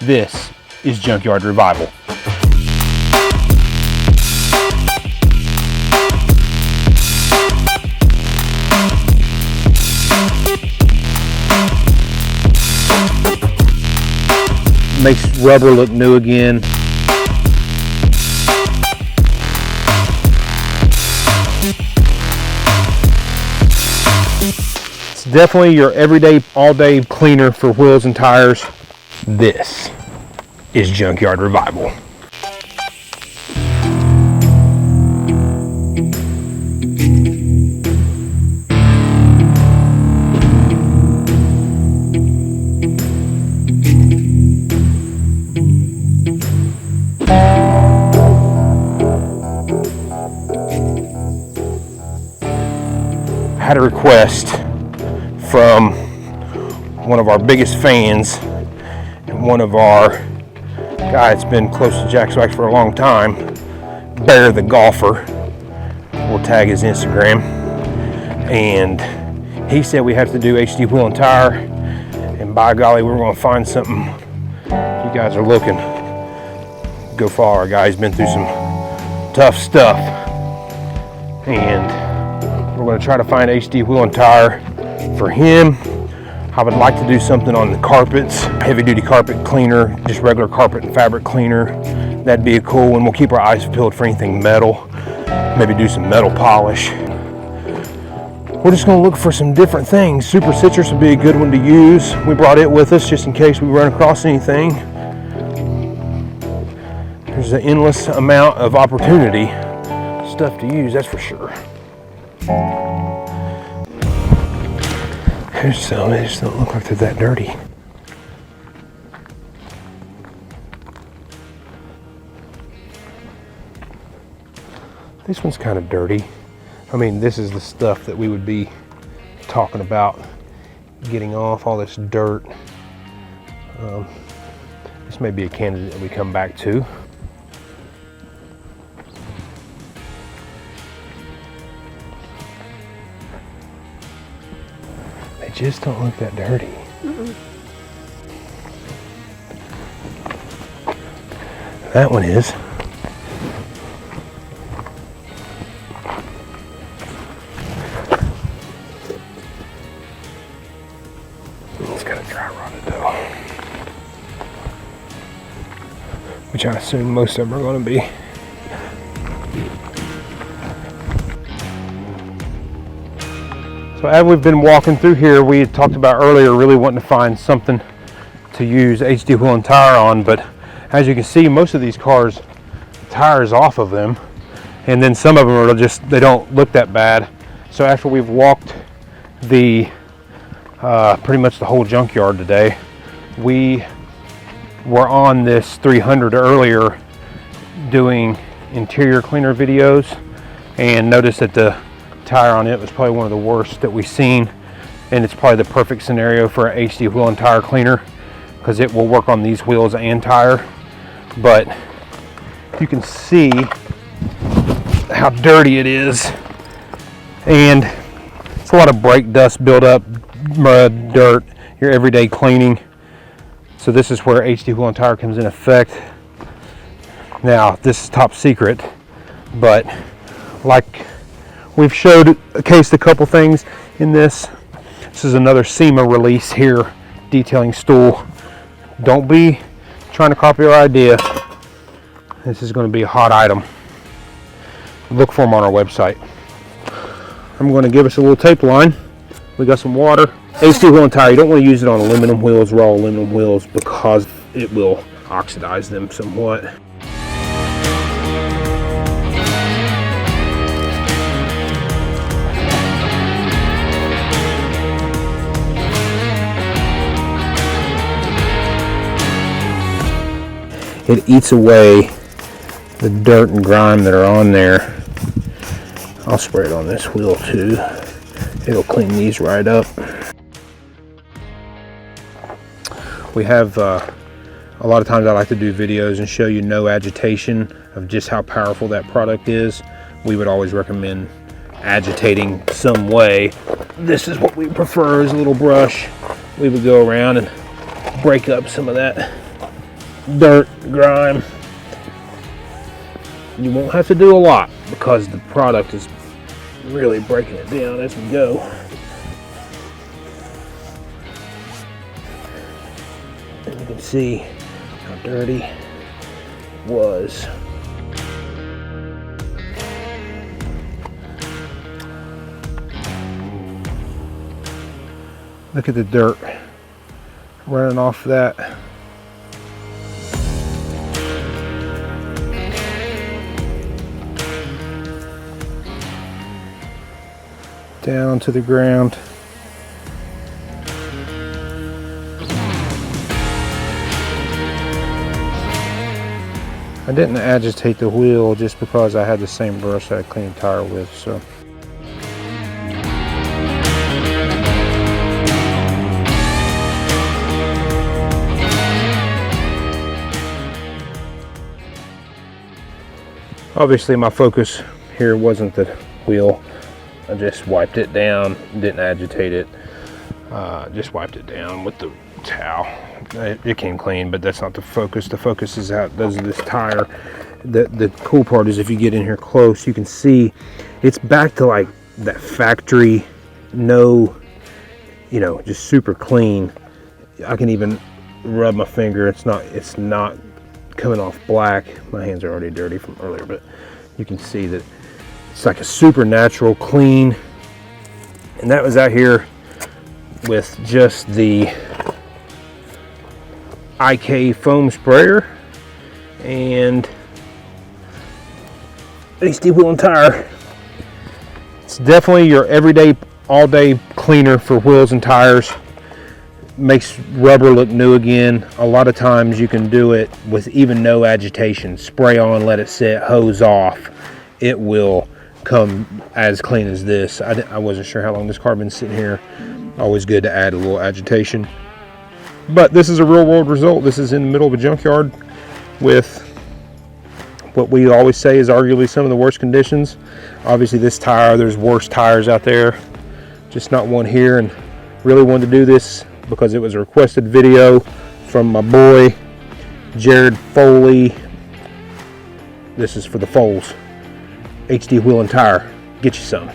This is Junkyard Revival. Makes rubber look new again. It's definitely your everyday, all-day cleaner for wheels and tires. This is Junkyard Revival. I had a request from one of our biggest fans and one of our guy that's been close to Jack's Wax for a long time, Bear the Golfer. We'll tag his Instagram. And he said we have to do HD wheel and tire, and by golly, we're going to find something. If you guys are looking, go follow our guy. He's been through some tough stuff, and we're going to try to find HD wheel and tire for him. I would like to do something on the carpets, heavy duty carpet cleaner, just regular carpet and fabric cleaner. That'd be a cool one. We'll keep our eyes peeled for anything metal, maybe do some metal polish. We're just going to look for some different things. Super Citrus would be a good one to use. We brought it with us just in case we run across anything. There's an endless amount of opportunity, stuff to use, that's for sure. There's some, they just don't look like they're that dirty. This one's kind of dirty. I mean, this is the stuff that we would be talking about getting off, all this dirt. This may be a candidate that we come back to. Just don't look that dirty. That one is. It's got a dry rotted though, which I assume most of them are going to be. So as we've been walking through here, we had talked about earlier really wanting to find something to use HD wheel and tire on, but as you can see, most of these cars, the tire is off of them, and then some of them are just, they don't look that bad. So after we've walked the pretty much the whole junkyard today, we were on this 300 earlier doing interior cleaner videos, and noticed that the tire on it was probably one of the worst that we've seen, and it's probably the perfect scenario for an HD wheel and tire cleaner because it will work on these wheels and tire. But you can see how dirty it is, and it's a lot of brake dust buildup, mud, dirt, your everyday cleaning. So this is where HD wheel and tire comes in effect. Now this is top secret, but like we've showcased a couple things in this. This is another SEMA release here, detailing stool. Don't be trying to copy our idea. This is going to be a hot item. Look for them on our website. I'm going to give us a little tape line. We got some water. HD wheel and tire, you don't want to use it on aluminum wheels, raw aluminum wheels, because it will oxidize them somewhat. It eats away the dirt and grime that are on there. I'll spray it on this wheel too. It'll clean these right up. We have a lot of times I like to do videos and show you no agitation of just how powerful that product is. We would always recommend agitating some way. This is what we prefer, is a little brush. We would go around and break up some of that dirt, grime. You won't have to do a lot because the product is really breaking it down as we go. And you can see how dirty it was. Look at the dirt running off that. Down to the ground. I didn't agitate the wheel just because I had the same brush that I cleaned the tire with, so. Obviously my focus here wasn't the wheel. I just wiped it down, didn't agitate it. Just wiped it down with the towel. It came clean, but that's not the focus. The focus is how it does this tire. The cool part is if you get in here close, you can see it's back to like that factory, no, you know, just super clean. I can even rub my finger. It's not coming off black. My hands are already dirty from earlier, but you can see that it's like a super natural clean. And that was out here with just the IK foam sprayer and HD Wheel and Tire. It's definitely your everyday, all day cleaner for wheels and tires. Makes rubber look new again. A lot of times you can do it with even no agitation. Spray on, let it sit, hose off. It will come as clean as this. I wasn't sure how long this car had been sitting here. Always good to add a little agitation. But this is a real world result. This is in the middle of a junkyard with what we always say is arguably some of the worst conditions. Obviously this tire, there's worse tires out there, just not one here. And really wanted to do this because it was a requested video from my boy Jared Foley. This is for the Foles. HD Wheel and Tire. Get you some.